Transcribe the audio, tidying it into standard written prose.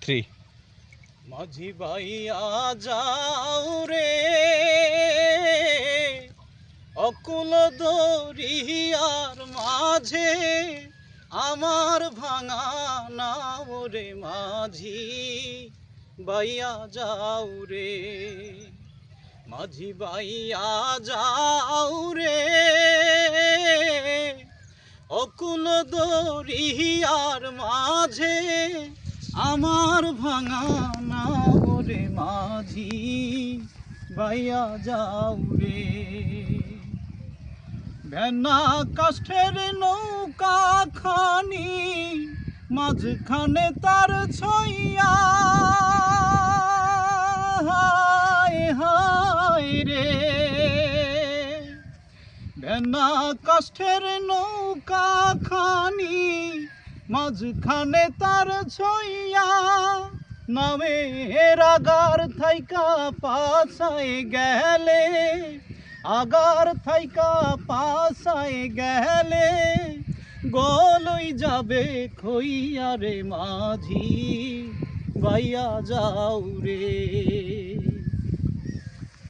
3 মাঝি ভাইয়া যাও রে অকুল দরিয়ার মাঝে আমার ভাঙা নাও রে মাঝি ভাইয়া যাও রে মাঝি ভাইয়া যাও রে অকুল দরিয়ার মাঝে আমার ভাঙা নাও রে মাঝি ভাইয়া যাও রে ভেনা কাষ্ঠের নৌকা খানি মাঝখানে তার ছইয়া হায় হায় রে ভেনা কাষ্ঠের নৌকা খানি মাঝখানে তার ছইয়া নামের আগার থাইকা পাছায় গেলে আগার থাইকা পাছায় গেলে গলই যাবে খইয়া রে মাঝি ভাইয়া যাও রে।